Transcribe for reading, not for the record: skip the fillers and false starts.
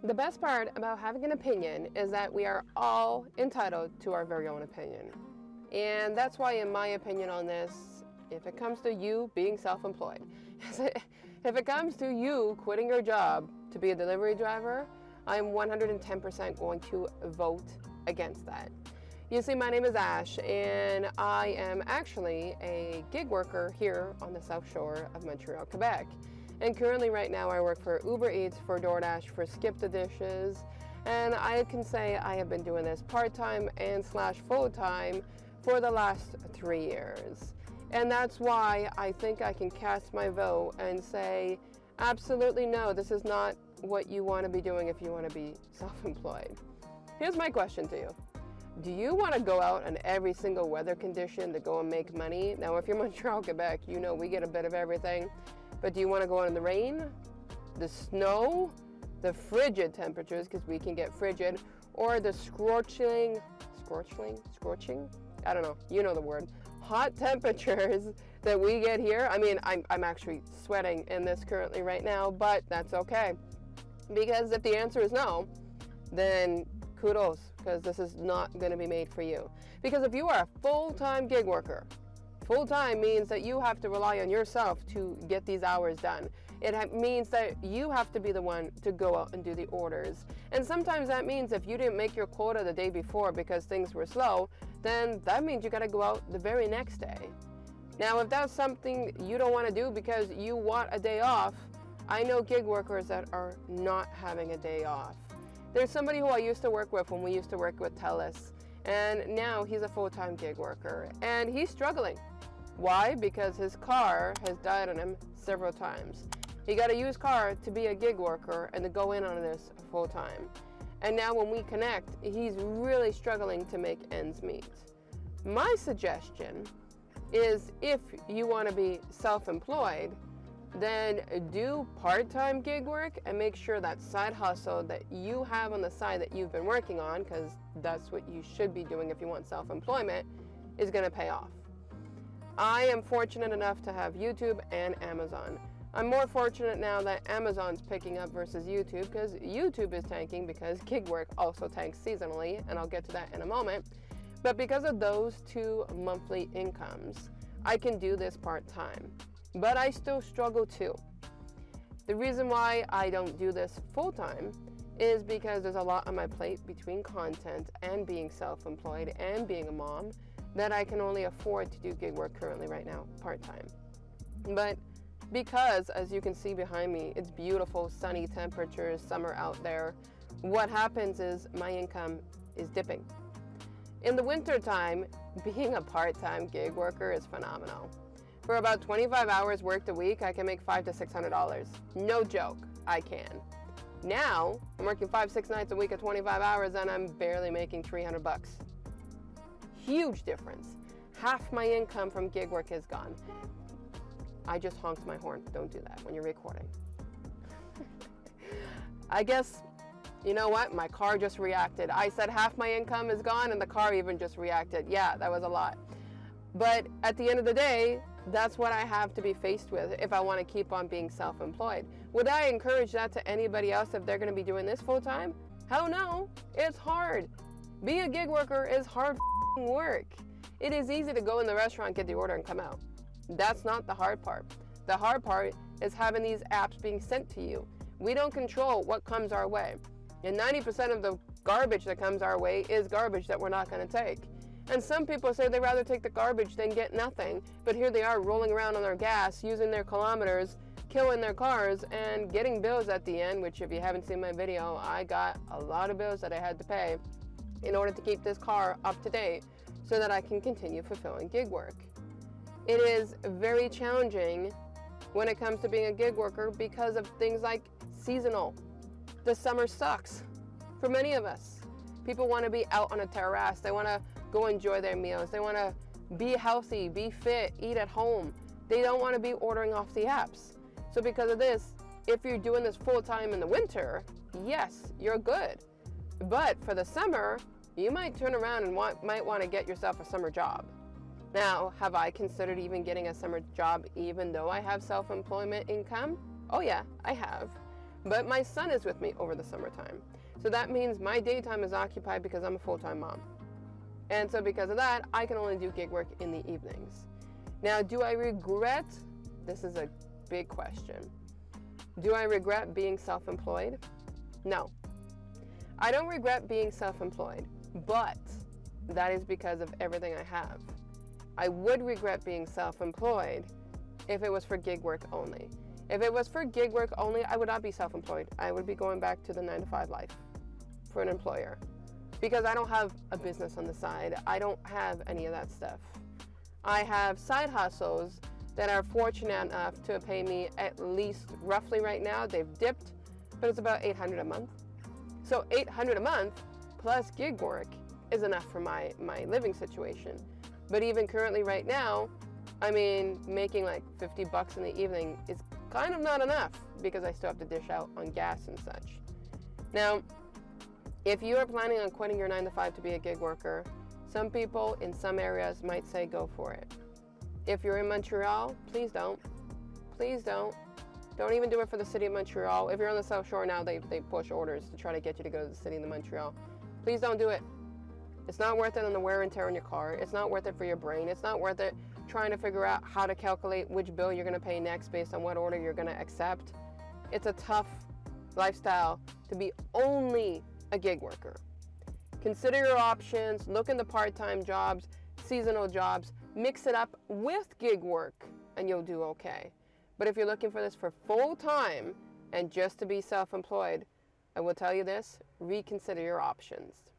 The best part about having an opinion is that we are all entitled to our very own opinion. And that's why, in my opinion on this, if it comes to you being self-employed, if it comes to you quitting your job to be a delivery driver, I'm 110% going to vote against that. You see, my name is Ash, and I am actually a gig worker here on the South Shore of Montreal, Quebec. And currently right now I work for Uber Eats, for DoorDash, for Skip the Dishes, and I can say I have been doing this part-time and / full-time for the last 3 years. And that's why I think I can cast my vote and say, absolutely no, this is not what you want to be doing if you want to be self-employed. Here's my question to you. Do you want to go out in every single weather condition to go and make money? Now, if you're Montreal, Quebec, you know we get a bit of everything. But do you want to go out in the rain, the snow, the frigid temperatures, because we can get frigid, or the scorching, I don't know, you know the word, hot temperatures that we get here? I mean, I'm actually sweating in this currently right now, but that's okay. Because if the answer is no, then kudos, because this is not going to be made for you. Because if you are a full-time gig worker, full-time means that you have to rely on yourself to get these hours done. It means that you have to be the one to go out and do the orders. And sometimes that means if you didn't make your quota the day before because things were slow, then that means you got to go out the very next day. Now, if that's something you don't want to do because you want a day off, I know gig workers that are not having a day off. There's somebody who I used to work with when we used to work with TELUS, and now he's a full-time gig worker, and he's struggling. Why? Because his car has died on him several times. He got a used car to be a gig worker and to go in on this full time. And now when we connect, he's really struggling to make ends meet. My suggestion is, if you want to be self-employed, then do part-time gig work and make sure that side hustle that you have on the side that you've been working on, because that's what you should be doing if you want self-employment, is going to pay off. I am fortunate enough to have YouTube and Amazon. I'm more fortunate now that Amazon's picking up versus YouTube, because YouTube is tanking because gig work also tanks seasonally, and I'll get to that in a moment. But because of those two monthly incomes, I can do this part-time. But I still struggle too. The reason why I don't do this full-time is because there's a lot on my plate between content and being self-employed and being a mom, that I can only afford to do gig work currently right now, part-time. But because, as you can see behind me, it's beautiful, sunny temperatures, summer out there, what happens is my income is dipping. In the winter time, being a part-time gig worker is phenomenal. For about 25 hours worked a week, I can make $500 to $600. No joke, I can. Now, I'm working 5-6 nights a week at 25 hours and I'm barely making $300. Huge difference. Half my income from gig work is gone. I just honked my horn. Don't do that when you're recording. I guess, you know what? My car just reacted. I said half my income is gone and the car even just reacted. Yeah, that was a lot. But at the end of the day, that's what I have to be faced with if I want to keep on being self-employed. Would I encourage that to anybody else if they're going to be doing this full-time? Hell no. It's hard. Being a gig worker is hard work. It is easy to go in the restaurant, get the order, and come out. That's not the hard part. The hard part is having these apps being sent to you. We don't control what comes our way. And 90% of the garbage that comes our way is garbage that we're not going to take. And some people say they'd rather take the garbage than get nothing, but here they are rolling around on their gas, using their kilometers, killing their cars, and getting bills at the end, which if you haven't seen my video, I got a lot of bills that I had to pay in order to keep this car up to date so that I can continue fulfilling gig work. It is very challenging when it comes to being a gig worker because of things like seasonal. The summer sucks for many of us. People want to be out on a terrace. They want to go enjoy their meals. They want to be healthy, be fit, eat at home. They don't want to be ordering off the apps. So because of this, if you're doing this full time in the winter, yes, you're good. But for the summer, you might turn around and might want to get yourself a summer job. Now, have I considered even getting a summer job even though I have self-employment income? Oh yeah, I have. But my son is with me over the summertime. So that means my daytime is occupied because I'm a full-time mom. And so because of that, I can only do gig work in the evenings. Now, do I regret? This is a big question. Do I regret being self-employed? No. I don't regret being self-employed, but that is because of everything I have. I would regret being self-employed if it was for gig work only. If it was for gig work only, I would not be self-employed. I would be going back to the 9-to-5 life for an employer because I don't have a business on the side. I don't have any of that stuff. I have side hustles that are fortunate enough to pay me at least roughly right now. They've dipped, but it's about $800 a month. So $800 a month plus gig work is enough for my living situation. But even currently right now, I mean, making like $50 in the evening is kind of not enough because I still have to dish out on gas and such. Now, if you are planning on quitting your 9-to-5 to be a gig worker, some people in some areas might say go for it. If you're in Montreal, please don't. Please don't. Don't even do it for the city of Montreal. If you're on the South Shore now, they push orders to try to get you to go to the city of Montreal. Please don't do it. It's not worth it on the wear and tear on your car. It's not worth it for your brain. It's not worth it trying to figure out how to calculate which bill you're going to pay next based on what order you're going to accept. It's a tough lifestyle to be only a gig worker. Consider your options. Look into part-time jobs, seasonal jobs. Mix it up with gig work and you'll do okay. But if you're looking for this for full-time and just to be self-employed, I will tell you this, reconsider your options.